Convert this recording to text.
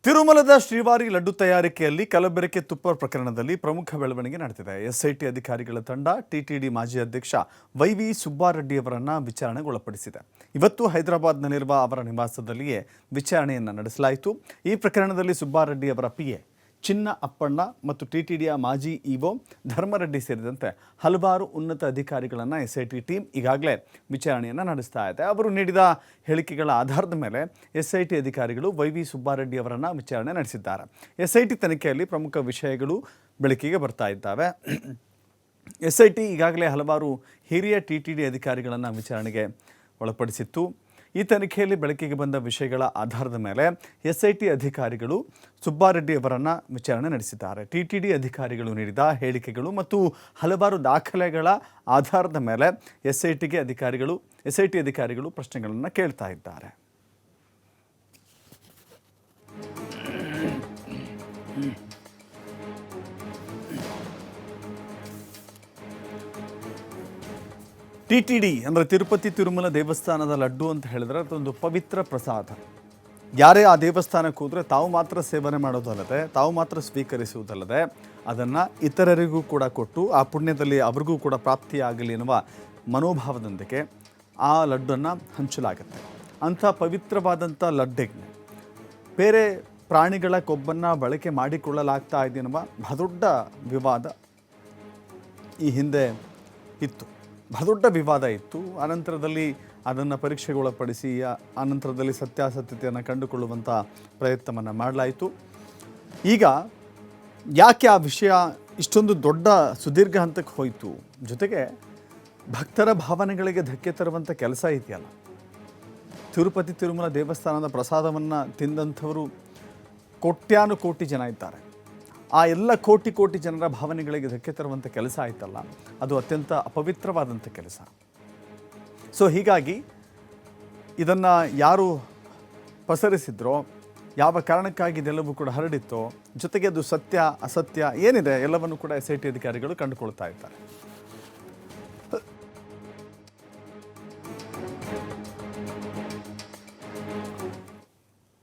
ತಿರುಮಲದ ಶ್ರೀವಾರಿ ಲಡ್ಡು ತಯಾರಿಕೆಯಲ್ಲಿ ಕಲಬೆರಕೆ ತುಪ್ಪ ಪ್ರಕರಣದಲ್ಲಿ ಪ್ರಮುಖ ಬೆಳವಣಿಗೆ ನಡೆದಿದೆ. ಎಸ್ಐಟಿ ಅಧಿಕಾರಿಗಳ ತಂಡ ಟಿಟಿಡಿ ಮಾಜಿ ಅಧ್ಯಕ್ಷ ವೈವಿ ಸುಬ್ಬಾರೆಡ್ಡಿ ಅವರನ್ನು ವಿಚಾರಣೆಗೊಳಪಡಿಸಿದೆ. ಇವತ್ತು ಹೈದರಾಬಾದ್ನಲ್ಲಿರುವ ಅವರ ನಿವಾಸದಲ್ಲಿಯೇ ವಿಚಾರಣೆಯನ್ನು ನಡೆಸಲಾಯಿತು. ಈ ಪ್ರಕರಣದಲ್ಲಿ ಸುಬ್ಬಾರೆಡ್ಡಿ ಅವರ ಪಿಎ ಚಿನ್ನ ಅಪ್ಪಣ್ಣ ಮತ್ತು ಟಿಟಿಡಿಯ ಮಾಜಿ ಇಒ ಧರ್ಮರೆಡ್ಡಿ ಸೇರಿದಂತೆ ಹಲವಾರು ಉನ್ನತ ಅಧಿಕಾರಿಗಳನ್ನು ಎಸ್ಐಟಿ ಟೀಮ್ ಈಗಾಗಲೇ ವಿಚಾರಣೆಯನ್ನು ನಡೆಸ್ತಾ ಇದೆ. ಅವರು ನೀಡಿದ ಹೇಳಿಕೆಗಳ ಆಧಾರದ ಮೇಲೆ ಎಸ್ಐಟಿ ಅಧಿಕಾರಿಗಳು ವೈವಿ ಸುಬ್ಬಾರೆಡ್ಡಿ ಅವರನ್ನು ವಿಚಾರಣೆ ನಡೆಸಿದ್ದಾರೆ. ಎಸ್ಐಟಿ ತನಿಖೆಯಲ್ಲಿ ಪ್ರಮುಖ ವಿಷಯಗಳು ಬೆಳಕಿಗೆ ಬರ್ತಾ ಇದ್ದಾವೆ. ಎಸ್ಐಟಿ ಈಗಾಗಲೇ ಹಲವಾರು ಹಿರಿಯ ಟಿಟಿಡಿ ಅಧಿಕಾರಿಗಳನ್ನು ವಿಚಾರಣೆಗೆ ಒಳಪಡಿಸಿತ್ತು. ಈ ತನಿಖೆಯಲ್ಲಿ ಬೆಳಕಿಗೆ ಬಂದ ವಿಷಯಗಳ ಆಧಾರದ ಮೇಲೆ ಎಸ್ಐಟಿ ಅಧಿಕಾರಿಗಳು ಸುಬ್ಬಾರೆಡ್ಡಿ ಅವರನ್ನು ವಿಚಾರಣೆ ನಡೆಸಿದ್ದಾರೆ. ಟಿಟಿಡಿ ಅಧಿಕಾರಿಗಳು ನೀಡಿದ ಹೇಳಿಕೆಗಳು ಮತ್ತು ಹಲವಾರು ದಾಖಲೆಗಳ ಆಧಾರದ ಮೇಲೆ ಎಸ್ಐಟಿ ಅಧಿಕಾರಿಗಳು ಪ್ರಶ್ನೆಗಳನ್ನು ಕೇಳ್ತಾ ಇದ್ದಾರೆ. ಟಿಟಿಡಿ ಅಂದರೆ ತಿರುಪತಿ ತಿರುಮಲ ದೇವಸ್ಥಾನದ ಲಡ್ಡು ಅಂತ ಹೇಳಿದ್ರೆ ಅದೊಂದು ಪವಿತ್ರ ಪ್ರಸಾದ. ಯಾರೇ ಆ ದೇವಸ್ಥಾನಕ್ಕೆ ಹೋದರೆ ತಾವು ಮಾತ್ರ ಸೇವನೆ ಮಾಡೋದಲ್ಲದೆ, ತಾವು ಮಾತ್ರ ಸ್ವೀಕರಿಸುವುದಲ್ಲದೆ, ಅದನ್ನು ಇತರರಿಗೂ ಕೂಡ ಕೊಟ್ಟು ಆ ಪುಣ್ಯದಲ್ಲಿ ಅವ್ರಿಗೂ ಕೂಡ ಪ್ರಾಪ್ತಿಯಾಗಲಿ ಎನ್ನುವ ಮನೋಭಾವದೊಂದಿಗೆ ಆ ಲಡ್ಡನ್ನು ಹಂಚಲಾಗುತ್ತೆ. ಅಂಥ ಪವಿತ್ರವಾದಂಥ ಲಡ್ಡಿಗೆ ಬೇರೆ ಪ್ರಾಣಿಗಳ ಕೊಬ್ಬನ್ನು ಬಳಕೆ ಮಾಡಿಕೊಳ್ಳಲಾಗ್ತಾ ಇದೆ ಎನ್ನುವ ಬಹುದೊಡ್ಡ ವಿವಾದ ಈ ಹಿಂದೆ ಇತ್ತು. ಬಹುದೊಡ್ಡ ವಿವಾದ ಇತ್ತು. ಅನಂತರದಲ್ಲಿ ಅದನ್ನು ಪರೀಕ್ಷೆಗೊಳಪಡಿಸಿ ಅನಂತರದಲ್ಲಿ ಸತ್ಯಾಸತ್ಯತೆಯನ್ನು ಕಂಡುಕೊಳ್ಳುವಂಥ ಪ್ರಯತ್ನವನ್ನು ಮಾಡಲಾಯಿತು. ಈಗ ಯಾಕೆ ಆ ವಿಷಯ ಇಷ್ಟೊಂದು ದೊಡ್ಡ ಸುದೀರ್ಘ ಹಂತಕ್ಕೆ ಹೋಯಿತು? ಜೊತೆಗೆ ಭಕ್ತರ ಭಾವನೆಗಳಿಗೆ ಧಕ್ಕೆ ತರುವಂಥ ಕೆಲಸ ಇದೆಯಲ್ಲ. ತಿರುಪತಿ ತಿರುಮಲ ದೇವಸ್ಥಾನದ ಪ್ರಸಾದವನ್ನು ತಿಂದಂಥವರು ಕೋಟ್ಯಾನುಕೋಟಿ ಜನ ಇದ್ದಾರೆ. ಆ ಎಲ್ಲ ಕೋಟಿ ಜನರ ಭಾವನೆಗಳಿಗೆ ಧಕ್ಕೆ ತರುವಂಥ ಕೆಲಸ ಆಯ್ತಲ್ಲ, ಅದು ಅತ್ಯಂತ ಅಪವಿತ್ರವಾದಂಥ ಕೆಲಸ. ಸೊ ಹೀಗಾಗಿ ಇದನ್ನು ಯಾರು ಪಸರಿಸಿದ್ರೋ, ಯಾವ ಕಾರಣಕ್ಕಾಗಿ ಇದೆಲ್ಲವೂ ಕೂಡ ಹರಡಿತ್ತೋ, ಜೊತೆಗೆ ಅದು ಸತ್ಯ ಅಸತ್ಯ ಏನಿದೆ ಎಲ್ಲವನ್ನು ಕೂಡ ಎಸ್ಐಟಿ ಅಧಿಕಾರಿಗಳು ಕಂಡುಕೊಳ್ತಾ ಇದ್ದಾರೆ.